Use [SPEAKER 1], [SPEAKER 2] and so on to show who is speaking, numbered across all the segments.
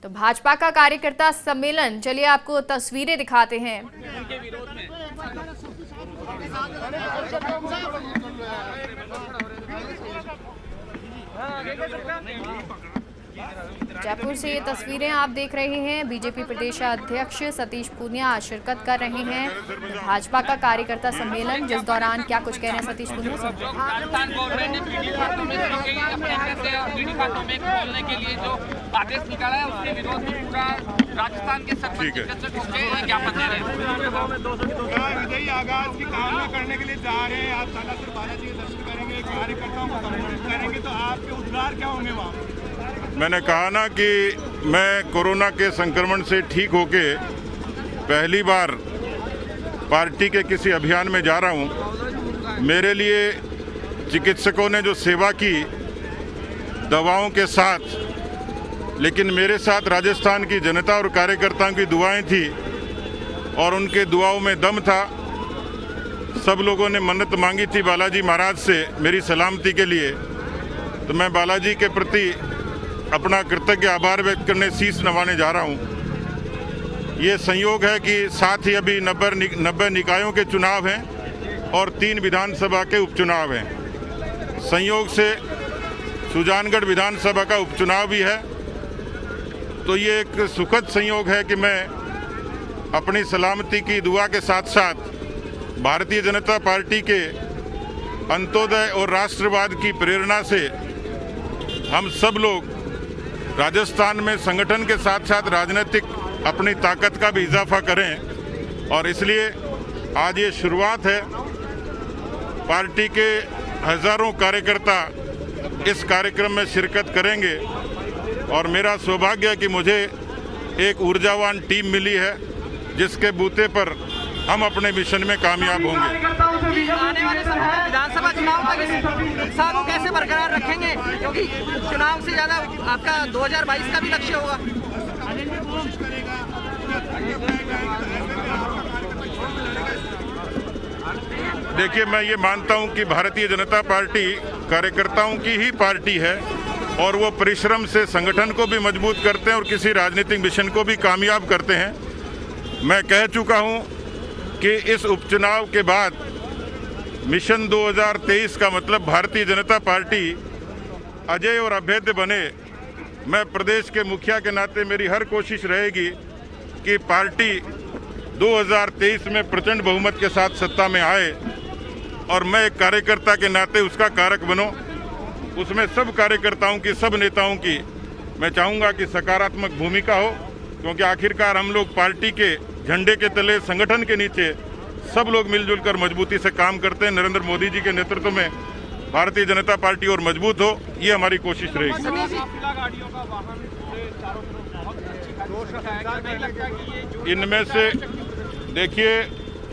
[SPEAKER 1] तो भाजपा का कार्यकर्ता सम्मेलन, चलिए आपको तस्वीरें दिखाते हैं। जयपुर से ये तस्वीरें आप देख रहे हैं। बीजेपी प्रदेश अध्यक्ष सतीश पूनिया शिरकत कर रहे हैं भाजपा का कार्यकर्ता सम्मेलन, जिस दौरान क्या कुछ कह रहे हैं सतीश पूनिया।
[SPEAKER 2] राजस्थान गवर्नमेंट ने पीडी खातों में पीडी खातों में खोलने के लिए जो आदेश निकाला है, उसके विरोध में पूरा राजस्थान के सरपंच ज्ञापन दे रहे हैं।
[SPEAKER 3] विजयी आगाज की कामना करने के लिए जा रहे हैं आप, सालासर बालाजी के दर्शन करेंगे, कार्यकर्ताओं को संबोधित करेंगे, तो आपके उद्गार क्या होंगे वहाँ?
[SPEAKER 4] मैंने कहा ना कि मैं कोरोना के संक्रमण से ठीक होके पहली बार पार्टी के किसी अभियान में जा रहा हूँ। मेरे लिए चिकित्सकों ने जो सेवा की दवाओं के साथ, लेकिन मेरे साथ राजस्थान की जनता और कार्यकर्ताओं की दुआएं थी और उनके दुआओं में दम था। सब लोगों ने मन्नत मांगी थी बालाजी महाराज से मेरी सलामती के लिए, तो मैं बालाजी के प्रति अपना कृतज्ञ आभार व्यक्त करने शीश नवाने जा रहा हूँ। ये संयोग है कि साथ ही अभी 90 निकायों के चुनाव हैं और 3 विधानसभा के उपचुनाव हैं। संयोग से सुजानगढ़ विधानसभा का उपचुनाव भी है, तो ये एक सुखद संयोग है कि मैं अपनी सलामती की दुआ के साथ साथ भारतीय जनता पार्टी के अंत्योदय और राष्ट्रवाद की प्रेरणा से हम सब लोग राजस्थान में संगठन के साथ साथ राजनीतिक अपनी ताकत का भी इजाफा करें, और इसलिए आज ये शुरुआत है। पार्टी के हजारों कार्यकर्ता इस कार्यक्रम में शिरकत करेंगे और मेरा सौभाग्य है कि मुझे एक ऊर्जावान टीम मिली है जिसके बूते पर हम अपने मिशन में कामयाब होंगे।
[SPEAKER 2] आने वाले समय में विधानसभा चुनाव तक इस उत्साह को कैसे बरकरार रखेंगे, क्योंकि चुनाव से ज्यादा आपका 2022 का भी लक्ष्य होगा।
[SPEAKER 4] देखिए, मैं ये मानता हूं कि भारतीय जनता पार्टी कार्यकर्ताओं की ही पार्टी है और वो परिश्रम से संगठन को भी मजबूत करते हैं और किसी राजनीतिक मिशन को भी कामयाब करते हैं। मैं कह चुका हूं कि इस उपचुनाव के बाद मिशन 2023 का मतलब भारतीय जनता पार्टी अजय और अभेद्य बने। मैं प्रदेश के मुखिया के नाते मेरी हर कोशिश रहेगी कि पार्टी 2023 में प्रचंड बहुमत के साथ सत्ता में आए और मैं एक कार्यकर्ता के नाते उसका कारक बनूं। उसमें सब कार्यकर्ताओं की, सब नेताओं की मैं चाहूँगा कि सकारात्मक भूमिका हो, क्योंकि आखिरकार हम लोग पार्टी के झंडे के तले, संगठन के नीचे सब लोग मिलजुल कर मजबूती से काम करते हैं। नरेंद्र मोदी जी के नेतृत्व में भारतीय जनता पार्टी और मजबूत हो, ये हमारी कोशिश रहेगी। इनमें से देखिए,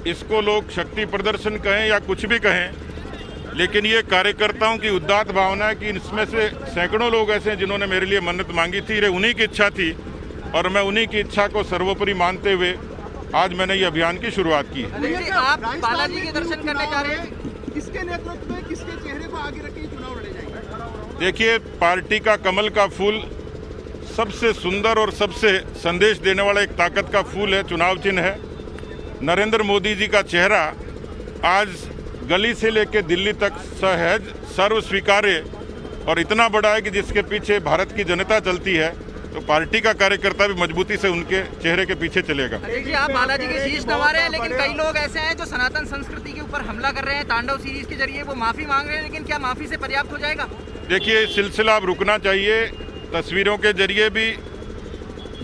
[SPEAKER 4] इसको लोग शक्ति प्रदर्शन कहें या कुछ भी कहें, लेकिन ये कार्यकर्ताओं की उदात्त भावना है कि इसमें से सैकड़ों लोग ऐसे हैं जिन्होंने मेरे लिए मन्नत मांगी थी। ये उन्हीं की इच्छा थी और मैं उन्हीं की इच्छा को सर्वोपरि मानते हुए आज मैंने ये अभियान की शुरुआत की है।
[SPEAKER 2] आप बालाजी के दर्शन करने जा रहे हैं,
[SPEAKER 3] किसके नेतृत्व में, किसके चेहरे को आगे रख के चुनाव लड़े जाएंगे?
[SPEAKER 4] देखिए, पार्टी का कमल का फूल सबसे सुंदर और सबसे संदेश देने वाला एक ताकत का फूल है, चुनाव चिन्ह है। नरेंद्र मोदी जी का चेहरा आज गली से लेकर दिल्ली तक सहज, सर्व स्वीकार्य और इतना बड़ा है कि जिसके पीछे भारत की जनता चलती है, तो पार्टी का कार्यकर्ता भी मजबूती से उनके चेहरे के पीछे चलेगा।
[SPEAKER 2] देखिए, आप बालाजी के शीश नवा रहे हैं, लेकिन कई लोग ऐसे हैं जो सनातन संस्कृति के ऊपर हमला कर रहे हैं। तांडव सीरीज के जरिए वो माफी मांग रहे हैं, लेकिन क्या माफी से पर्याप्त हो जाएगा?
[SPEAKER 4] देखिए, सिलसिला अब रुकना चाहिए। तस्वीरों के जरिए भी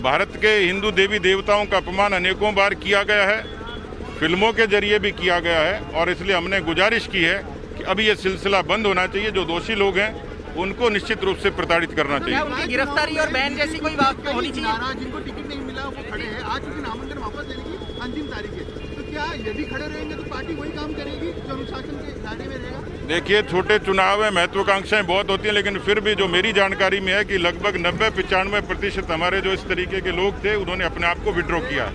[SPEAKER 4] भारत के हिंदू देवी देवताओं का अपमान अनेकों बार किया गया है, फिल्मों के जरिए भी किया गया है, और इसलिए हमने गुजारिश की है कि अभी ये सिलसिला बंद होना चाहिए। जो दोषी लोग हैं उनको निश्चित रूप से प्रताड़ित करना चाहिए।
[SPEAKER 2] उनकी गिरफ्तारी और बैन जैसी कोई बात होनी चाहिए।
[SPEAKER 3] जिनको टिकट नहीं मिला वो खड़े हैं, आज उनके नामांकन वापस लेने की अंतिम तारीख है, तो क्या यदि खड़े रहेंगे तो पार्टी वही काम करेगी जो अनुशासन के दायरे में रहेगा?
[SPEAKER 4] देखिए, छोटे चुनाव में महत्वाकांक्षाएं बहुत होती हैं, लेकिन फिर भी जो मेरी जानकारी में है कि लगभग 90-95% हमारे जो इस तरीके के लोग थे उन्होंने अपने आप को विड्रॉ किया।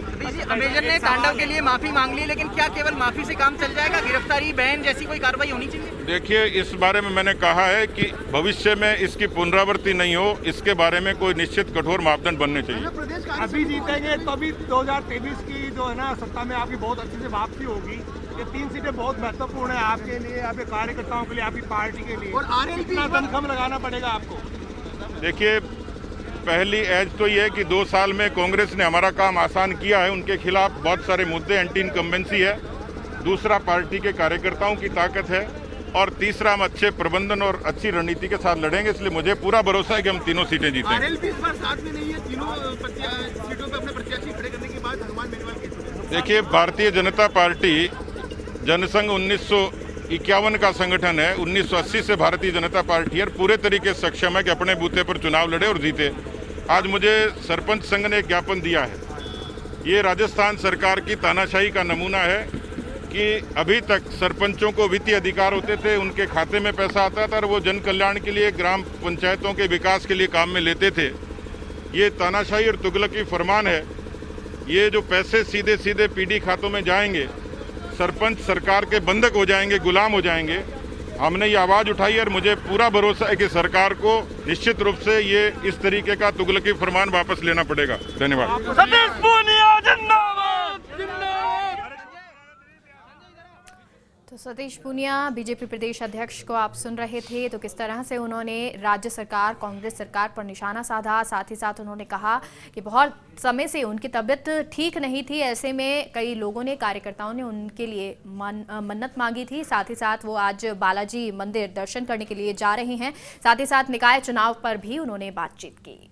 [SPEAKER 2] अमेजन ने तांडव के लिए माफी मांग ली, लेकिन क्या केवल माफी से काम चल जाएगा? गिरफ्तारी, बैन जैसी कोई कार्रवाई होनी चाहिए?
[SPEAKER 4] देखिए, इस बारे में मैंने कहा है कि भविष्य में इसकी पुनरावृत्ति नहीं हो, इसके बारे में कोई निश्चित कठोर मापदंड बनने चाहिए।
[SPEAKER 3] प्रदेश
[SPEAKER 5] अभी जीतेंगे तो अभी 2023 की जो है ना सत्ता में आपकी बहुत अच्छे से वापसी होगी। ये 3 सीटें बहुत महत्वपूर्ण है आपके लिए, आपके कार्यकर्ताओं के लिए, आपकी पार्टी के लिए।
[SPEAKER 3] और आरएलपी
[SPEAKER 5] कितना दमखम लगाना पड़ेगा आपको?
[SPEAKER 4] देखिए, पहली एज तो ये है कि 2 साल में कांग्रेस ने हमारा काम आसान किया है, उनके खिलाफ बहुत सारे मुद्दे, एंटी इनकम्बेंसी है। दूसरा, पार्टी के कार्यकर्ताओं की ताकत है, और तीसरा, हम अच्छे प्रबंधन और अच्छी रणनीति के साथ लड़ेंगे। इसलिए मुझे पूरा भरोसा है कि हम तीनों सीटें जीतेंगे।
[SPEAKER 3] आरएलपी इस बार साथ में नहीं है, तीनों सीटों पे अपने प्रत्याशी खड़े करने के बाद हनुमान बेनीवाल के।
[SPEAKER 4] देखिए, भारतीय जनता पार्टी जनसंघ 1951 का संगठन है। 1980 से भारतीय जनता पार्टी है, पूरे तरीके से सक्षम है कि अपने बूथे पर चुनाव लड़े और जीते। आज मुझे सरपंच संघ ने एक ज्ञापन दिया है। ये राजस्थान सरकार की तानाशाही का नमूना है कि अभी तक सरपंचों को वित्तीय अधिकार होते थे, उनके खाते में पैसा आता था और वो जन कल्याण के लिए, ग्राम पंचायतों के विकास के लिए काम में लेते थे। ये तानाशाही और तुगलकी फरमान है। ये जो पैसे सीधे सीधे पीडी खातों में जाएंगे, सरपंच सरकार के बंधक हो जाएंगे, गुलाम हो जाएंगे। हमने ये आवाज़ उठाई और मुझे पूरा भरोसा है कि सरकार को निश्चित रूप से ये इस तरीके का तुगलकी फरमान वापस लेना पड़ेगा। धन्यवाद।
[SPEAKER 5] सतीश पूनिया जिंदाबाद, जिंदाबाद।
[SPEAKER 1] तो सतीश पूनिया बीजेपी प्रदेश अध्यक्ष को आप सुन रहे थे। तो किस तरह से उन्होंने राज्य सरकार, कांग्रेस सरकार पर निशाना साधा। साथ ही साथ उन्होंने कहा कि बहुत समय से उनकी तबीयत ठीक नहीं थी, ऐसे में कई लोगों ने, कार्यकर्ताओं ने उनके लिए मन्नत मांगी थी। साथ ही साथ वो आज बालाजी मंदिर दर्शन करने के लिए जा रहे हैं। साथ ही साथ निकाय चुनाव पर भी उन्होंने बातचीत की।